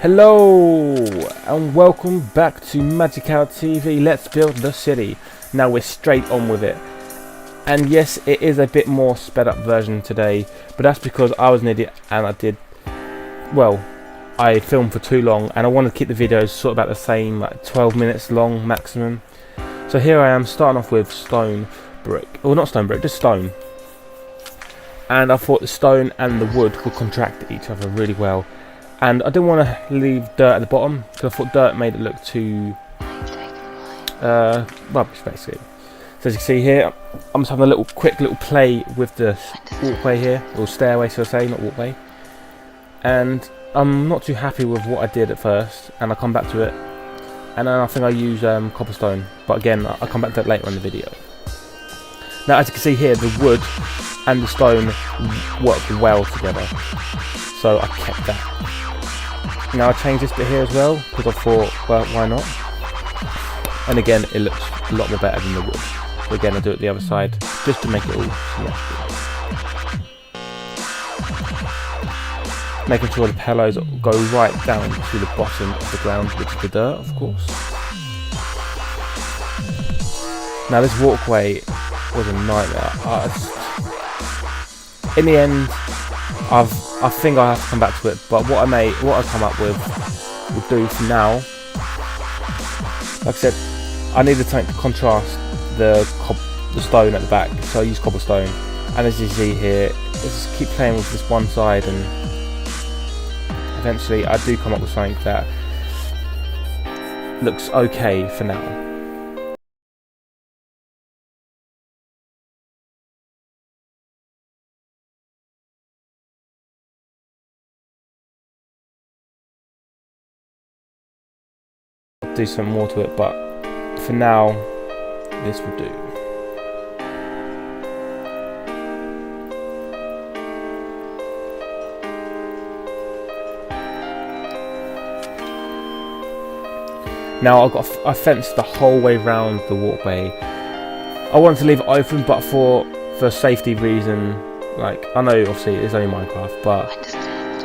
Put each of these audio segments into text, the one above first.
Hello and welcome back to Magic Hour TV. Let's build the city. Now we're straight on with it. And yes, it is a bit more sped up version today, but that's because I was an idiot and I filmed for too long and I wanted to keep the videos sort of about the same, like 12 minutes long maximum. So here I am starting off with stone brick, or not stone brick, just stone. And I thought the stone and the wood would contract each other really well. And I didn't want to leave dirt at the bottom because I thought dirt made it look too rubbish basically. So as you can see here, I'm just having a quick little play with the walkway here, or stairway should I say, not walkway. And I'm not too happy with what I did at first, and I'll come back to it. And then I think I use cobblestone, but again I'll come back to that later in the video. Now as you can see here, the wood and the stone work well together, so I kept that. Now I changed this bit here as well because I thought, well, why not? And again, it looks a lot more better than the wood. So again, I'll do it the other side just to make it all symmetrical. Making sure the pillows go right down to the bottom of the ground, which is the dirt, of course. Now this walkway was a nightmare. In the end, I think I have to come back to it, but what I come up with will do for now. Like I said, I needed something to contrast the stone at the back, so I use cobblestone. And as you see here, I just keep playing with this one side, and eventually I do come up with something that looks okay for now. Do some more to it, but for now this will do. Now I fenced the whole way round the walkway. I wanted to leave it open, but for safety reason, like I know obviously it's only Minecraft, but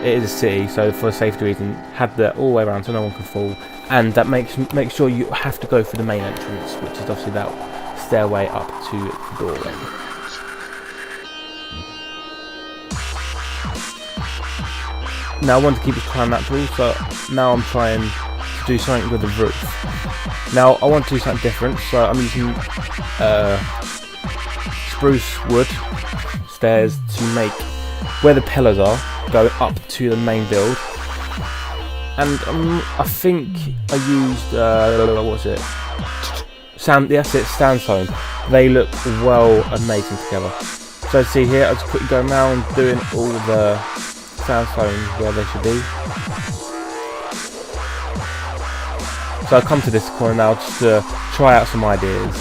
it is a city, so for safety reason, had that all the way around so no one can fall. And that makes sure you have to go through the main entrance, which is obviously that stairway up to the doorway. Now I want to keep this kind of natural, so now I'm trying to do something with the roof. Now I want to do something different, so I'm using spruce wood stairs to make where the pillars are go up to the main build. And I think I used sandstone. They look well amazing together. So see here, I just quickly go around doing all the sandstone where they should be. So I come to this corner now just to try out some ideas.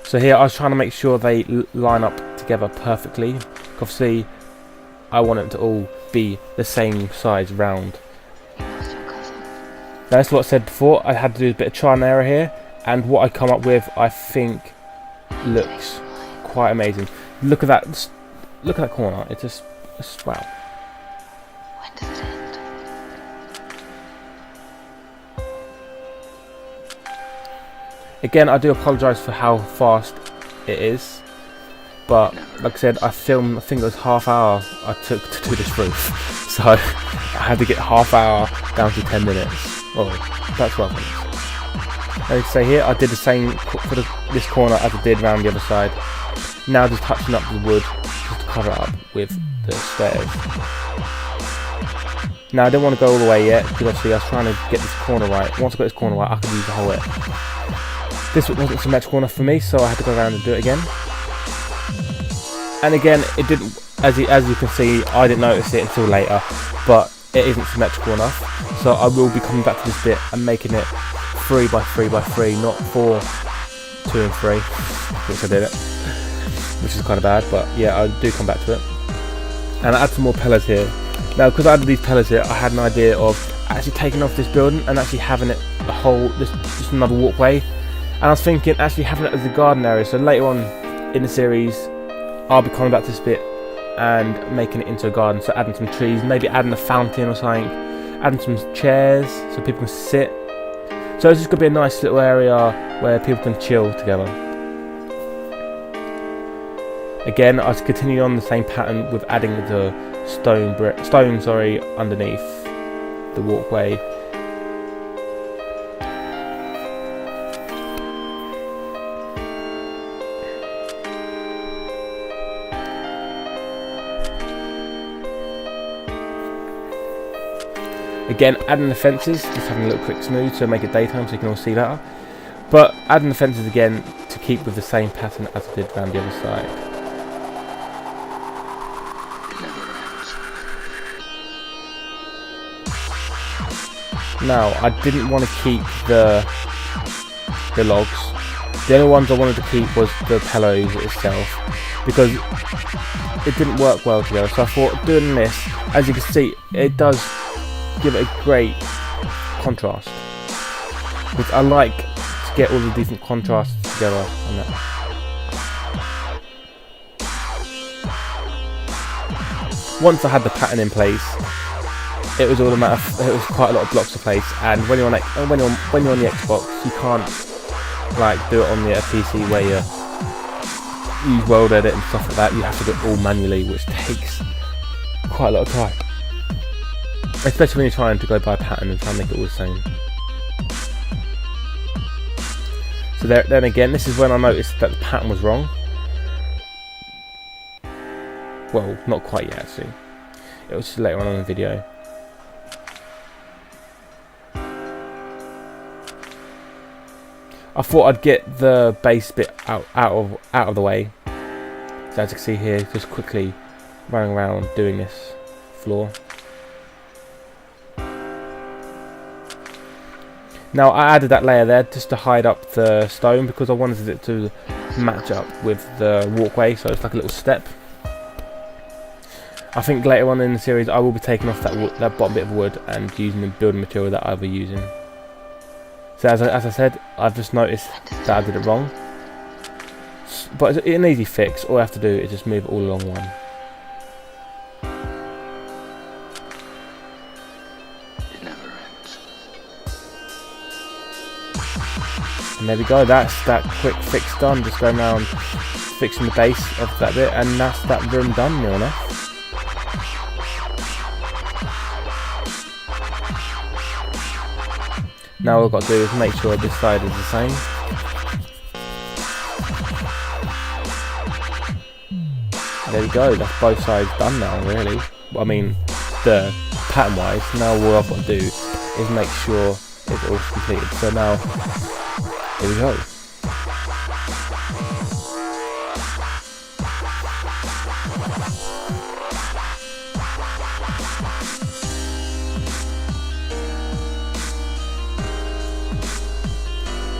So here I was trying to make sure they line up together perfectly. Obviously I want it to all be the same size round. Now that's what I said before, I had to do a bit of trial and error here, and what I come up with I think looks quite amazing. Look at that corner, it's just wow. When does it end? Again, I do apologise for how fast it is, but like I said, I filmed, I think it was half hour I took to do this roof, so I had to get half hour down to 10 minutes. Oh, that's 12 minutes. As you say here, I did the same for this corner as I did around the other side. Now just touching up the wood just to cover it up with the stairs. Now I didn't want to go all the way yet because obviously I was trying to get this corner right. Once I got this corner right, I could use the whole it. This wasn't symmetrical enough for me, so I had to go around and do it again. And again, it didn't as you can see, I didn't notice it until later, but it isn't symmetrical enough. So I will be coming back to this bit and making it 3 by 3 by 3, not 4, 2 and 3, which I did it, which is kind of bad, but yeah, I do come back to it. And I add some more pillars here. Now, because I added these pillars here, I had an idea of actually taking off this building and actually having it a whole, just another walkway. And I was thinking actually having it as a garden area, so later on in the series I'll be coming back to this bit and making it into a garden, so adding some trees, maybe adding a fountain or something, adding some chairs so people can sit. So this is going to be a nice little area where people can chill together. Again, I was continuing on the same pattern with adding the stone underneath the walkway. Again, adding the fences, just having a little quick smooth to make it daytime so you can all see better. But adding the fences again to keep with the same pattern as I did around the other side. Now, I didn't want to keep the logs. The only ones I wanted to keep was the pillows itself, because it didn't work well together. So I thought doing this, as you can see, it does give it a great contrast. Which I like to get all the different contrasts together on that. Once I had the pattern in place, it was all a matter of, it was quite a lot of blocks to place, and when you're on the Xbox, you can't like do it on the PC where you use World Edit and stuff like that. You have to do it all manually, which takes quite a lot of time, especially when you're trying to go by pattern and try and make it all the same. So then again, this is when I noticed that the pattern was wrong. Well, not quite yet actually. It was just later on in the video. I thought I'd get the base bit out of the way. So as you can see here, just quickly running around doing this floor. Now I added that layer there just to hide up the stone because I wanted it to match up with the walkway, so it's like a little step. I think later on in the series I will be taking off that bottom bit of wood and using the building material that I was using. So as I said, I've just noticed that I did it wrong. But it's an easy fix. All I have to do is just move it all along one. It never ends. And there we go, that's that quick fix done. Just going around fixing the base of that bit, and that's that room done near enough. Now all I've got to do is make sure this side is the same. There we go, that's both sides done now really. I mean, the pattern wise, now all I've got to do is make sure it's all completed. So now, here we go.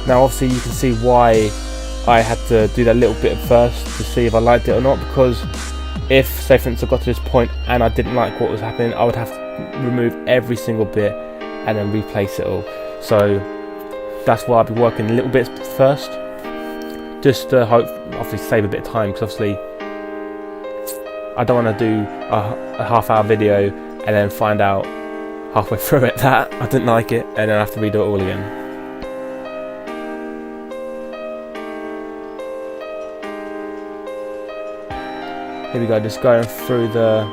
Now obviously you can see why I had to do that little bit first to see if I liked it or not, because if, say for instance, I got to this point and I didn't like what was happening, I would have to remove every single bit and then replace it all. So that's why I'll be working a little bit first, just to obviously save a bit of time, because obviously I don't want to do a half-hour video and then find out halfway through it that I didn't like it and then I have to redo it all again. Here we go, just going through the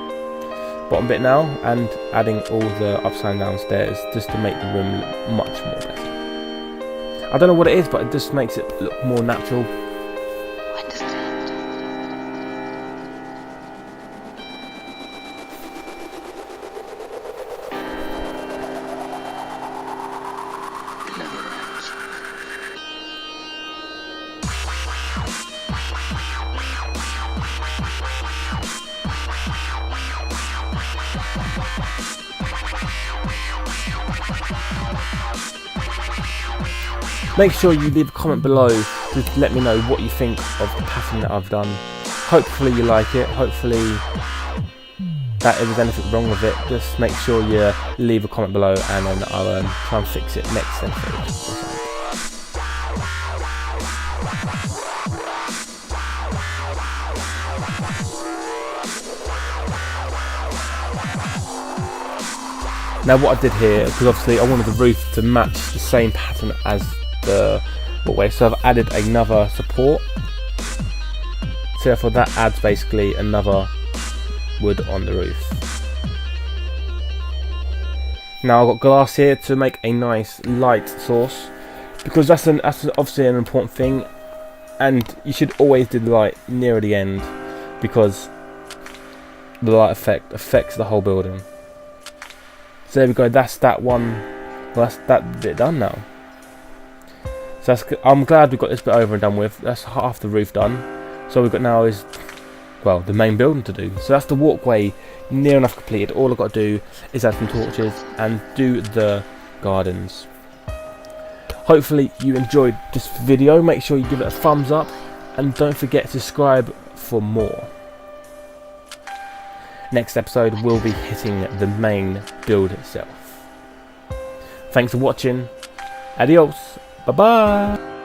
bottom bit now and adding all the upside down stairs just to make the room look much more better. I don't know what it is, but it just makes it look more natural. When does it end? It never ends. Make sure you leave a comment below to let me know what you think of the pattern that I've done. Hopefully you like it. Hopefully that if there's anything wrong with it, just make sure you leave a comment below, and then I'll try and fix it next episode. Now what I did here, because obviously I wanted the roof to match the same pattern as the walkway, so I've added another support. So therefore that adds basically another wood on the roof. Now I've got glass here to make a nice light source, because that's obviously an important thing, and you should always do the light near the end, because the light effect affects the whole building. So there we go, that's that one, well, that's that bit done now. So I'm glad we got this bit over and done with. That's half the roof done. So we've got now is, well, the main building to do. So that's the walkway near enough completed. All I've got to do is add some torches and do the gardens. Hopefully you enjoyed this video. Make sure you give it a thumbs up, and don't forget to subscribe for more. Next episode we'll be hitting the main build itself. Thanks for watching. Adios. Bye bye.